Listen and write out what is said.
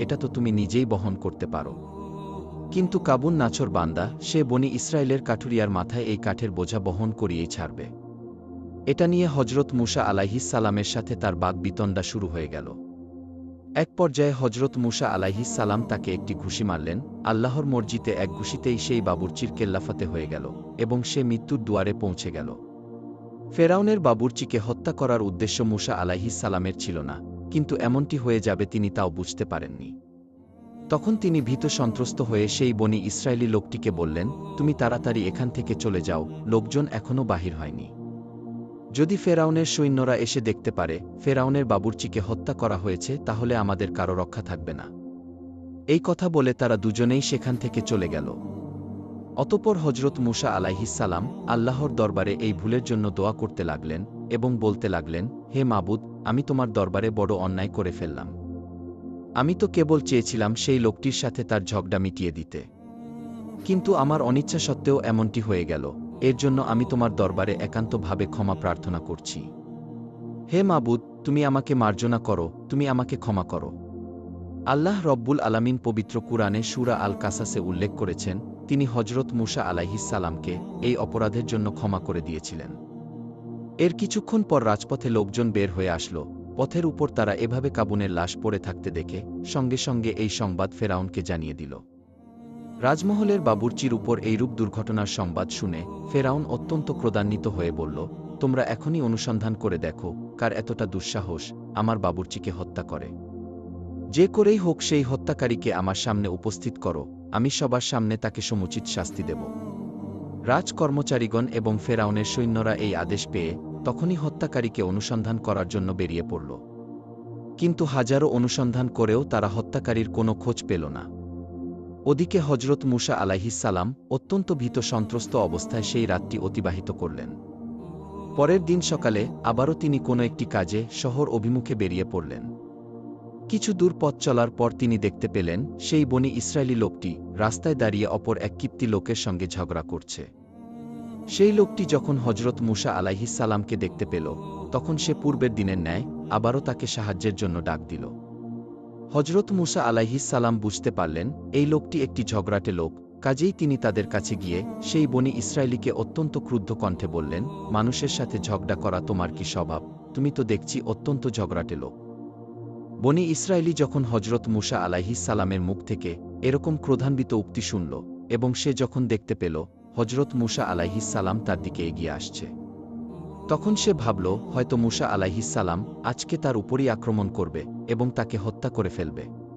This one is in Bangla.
এটা তো তুমি নিজেই বহন করতে পারো। কিন্তু কাবুন নাছর বান্দা, সে বনি ইসরায়েলের কাঠুরিয়ার মাথায় এই কাঠের বোঝা বহন করিয়েই ছাড়বে। এটা নিয়ে হজরত মুসা আলাইহিস সালামের সাথে তার বাকবিতণ্ডা শুরু হয়ে গেল। এক পর্যায়ে হজরত মুসা আলাইহিস সালাম তাকে একটি ঘুষি মারলেন। আল্লাহর মর্জিতে এক ঘুষিতেই সেই বাবুর্চির কেল্লাফাতে হয়ে গেল এবং সে মৃত্যুর দুয়ারে পৌঁছে গেল। ফেরাউনের বাবুর্চিকে হত্যা করার উদ্দেশ্য মুসা আলাইহিস সালামের ছিল না, কিন্তু এমনটি হয়ে যাবে তিনি তাও বুঝতে পারেননি। তখন তিনি ভীত সন্ত্রস্ত হয়ে সেই বনি ইসরায়েলি লোকটিকে বললেন, তুমি তাড়াতাড়ি এখান থেকে চলে যাও, লোকজন এখনও বাহির হয়নি। যদি ফেরাউনের সৈন্যরা এসে দেখতে পারে ফেরাউনের বাবুর্চিকে হত্যা করা হয়েছে, তাহলে আমাদের কারো রক্ষা থাকবে না। এই কথা বলে তারা দুজনেই সেখান থেকে চলে গেল। অতঃপর হজরত মুসা আলাইহিস সালাম আল্লাহর দরবারে এই ভুলের জন্য দোয়া করতে লাগলেন এবং বলতে লাগলেন, হে মাবুদ, আমি তোমার দরবারে বড় অন্যায় করে ফেললাম। আমি তো কেবল চেয়েছিলাম সেই লোকটির সাথে তার ঝগড়া মিটিয়ে দিতে, কিন্তু আমার অনিচ্ছা সত্ত্বেও এমনটি হয়ে গেল। এর জন্য আমি তোমার দরবারে একান্তভাবে ক্ষমা প্রার্থনা করছি। হে মাবুদ, তুমি আমাকে মার্জনা করো, তুমি আমাকে ক্ষমা করো। আল্লাহ রব্বুল আলামিন পবিত্র কুরআনে সূরা আল কাসাসে উল্লেখ করেছেন, তিনি হজরত মুসা আলাইহিস সালামকে এই অপরাধের জন্য ক্ষমা করে দিয়েছিলেন। এর কিছুক্ষণ পর রাজপথে লোকজন বের হয়ে আসলো। পথের উপর তারা এভাবে কাবুনের লাশ পড়ে থাকতে দেখে সঙ্গে সঙ্গে এই সংবাদ ফেরাউনকে জানিয়ে দিল। রাজমহলের বাবুর্চির উপর এইরূপ দুর্ঘটনার সংবাদ শুনে ফেরাউন অত্যন্ত ক্রোধান্বিত হয়ে বলল, তোমরা এখনই অনুসন্ধান করে দেখো কার এতটা দুঃসাহস আমার বাবুর্চিকে হত্যা করে। যে করেই হোক সেই হত্যাকারীকে আমার সামনে উপস্থিত করো, আমি সবার সামনে তাকে সমুচিত শাস্তি দেব। রাজকর্মচারীগণ এবং ফেরাউনের সৈন্যরা এই আদেশ পেয়ে তখনই হত্যাকারীকে অনুসন্ধান করার জন্য বেরিয়ে পড়ল। কিন্তু হাজারো অনুসন্ধান করেও তারা হত্যাকারীর কোনো খোঁজ পেল না। ওদিকে হজরত মুসা আলাইহিস সালাম অত্যন্ত ভীত সন্ত্রস্ত অবস্থায় সেই রাতটি অতিবাহিত করলেন। পরের দিন সকালে আবারও তিনি কোনো একটি কাজে শহর অভিমুখে বেরিয়ে পড়লেন। কিছু দূর পথ চলার পর তিনি দেখতে পেলেন সেই বনি ইসরায়েলি লোকটি রাস্তায় দাঁড়িয়ে অপর এক কিপ্তি লোকের সঙ্গে ঝগড়া করছে। সেই লোকটি যখন হজরত মুসা আলাইহিস সালামকে দেখতে পেল, তখন সে পূর্বের দিনের ন্যায় আবারও তাকে সাহায্যের জন্য ডাক দিল। হজরত মুসা আলাইহিস সালাম বুঝতে পারলেন এই লোকটি একটি ঝগড়াটে লোক, কাজেই তিনি তাদের কাছে গিয়ে সেই বনি ইসরায়েলিকে অত্যন্ত ক্রুদ্ধ কণ্ঠে বললেন, মানুষের সাথে ঝগড়া করা তোমার কি স্বভাব? তুমি তো দেখছি অত্যন্ত ঝগড়াটে লোক। বনি ইসরায়েলি যখন হজরত মুসা আলাইহিস সালামের মুখ থেকে এরকম ক্রোধান্বিত উক্তি শুনল এবং সে যখন দেখতে পেল হজরত মুসা আলাইহিস সালাম তার দিকে এগিয়ে আসছে, তখন সে ভাবল হয়তো মুসা আলাইহিস সালাম আজকে তার উপরই আক্রমণ করবে এবং তাকে হত্যা করে ফেলবে।